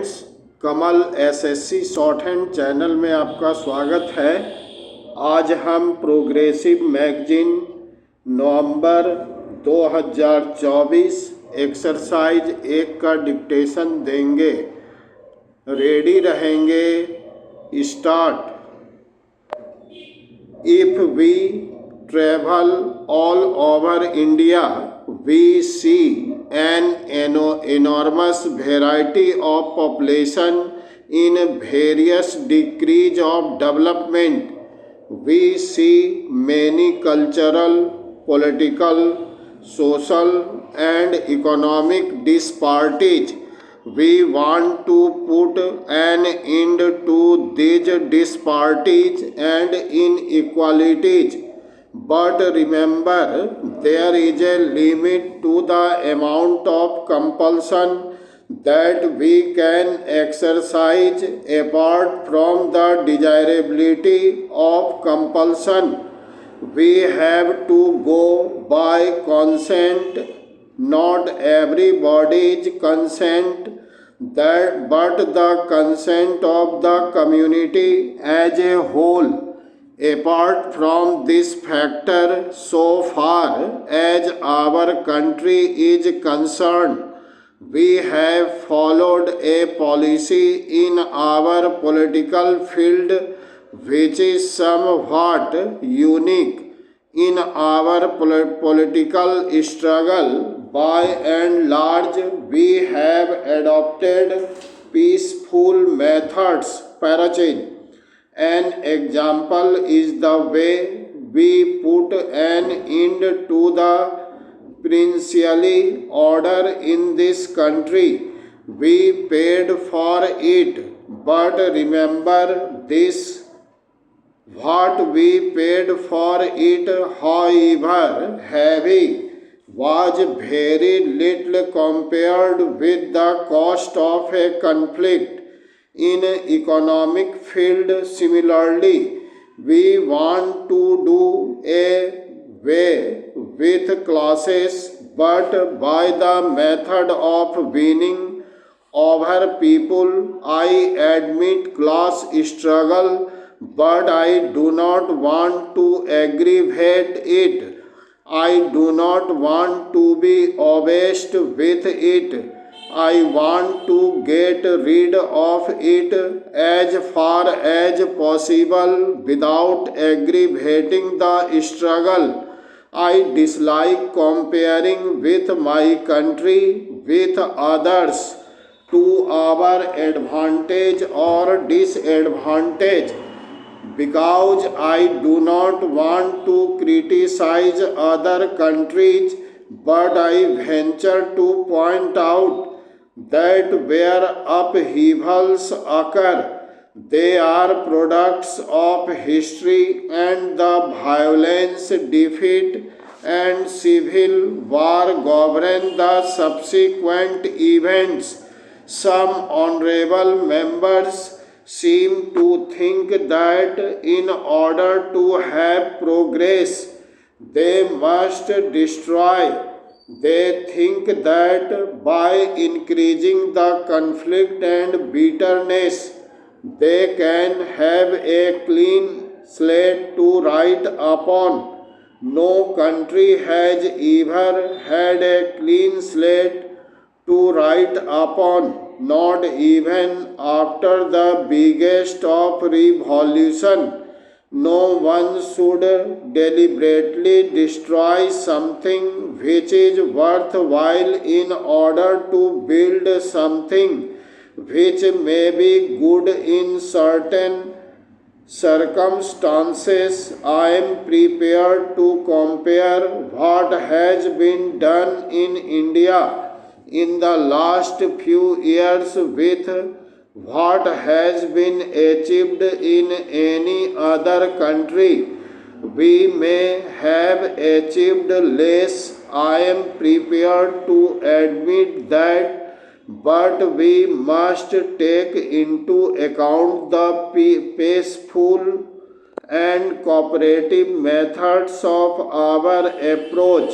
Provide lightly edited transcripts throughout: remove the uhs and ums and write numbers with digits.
Friends, कमल SSC short hand channel में आपका स्वागत है। आज हम प्रोग्रेसिव मैगजीन नवंबर 2024 एक्सरसाइज 1 का डिक्टेशन देंगे। रेडी रहेंगे? Start. If we travel all over India, we see an enormous variety of population in various degrees of development. We see many cultural, political, social, and economic disparities. We want to put an end to these disparities and inequalities. But remember, there is a limit to the amount of compulsion that we can exercise apart from the desirability of compulsion. We have to go by consent, not everybody's consent, but the consent of the community as a whole. Apart from this factor, so far as our country is concerned, we have followed a policy in our political field which is somewhat unique in our political struggle. By and large, we have adopted peaceful methods. Parachene. An example is the way we put an end to the princely order in this country. We paid for it, but remember this: what we paid for it, however heavy, was very little compared with the cost of a conflict in economic field. Similarly, we want to do away with classes, but by the method of winning over people. I admit class struggle, but I do not want to aggravate it. I do not want to be obsessed with it. I want to get rid of it as far as possible without aggravating the struggle. I dislike comparing with my country with others to our advantage or disadvantage, because I do not want to criticize other countries, but I venture to point out that where upheavals occur, they are products of history, and the violence, defeat, and civil war govern the subsequent events. Some honorable members seem to think that in order to have progress, they must destroy. They think that by increasing the conflict and bitterness, they can have a clean slate to write upon. No country has ever had a clean slate to write upon, not even after the biggest of revolution. No one should deliberately destroy something which is worthwhile in order to build something which may be good in certain circumstances. I am prepared to compare what has been done in India in the last few years with what has been achieved in any other country. We may have achieved less, I am prepared to admit that, but we must take into account the peaceful and cooperative methods of our approach.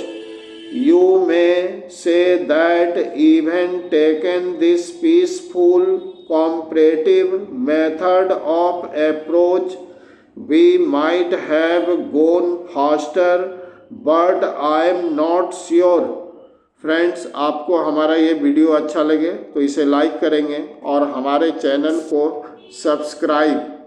You may say that even taken this peaceful, comparative method of approach, we might have gone faster, but I am not sure. Friends, आपको हमारा ये video अच्छा लगे तो इसे like करेंगे और हमारे चैनल को सब्सक्राइब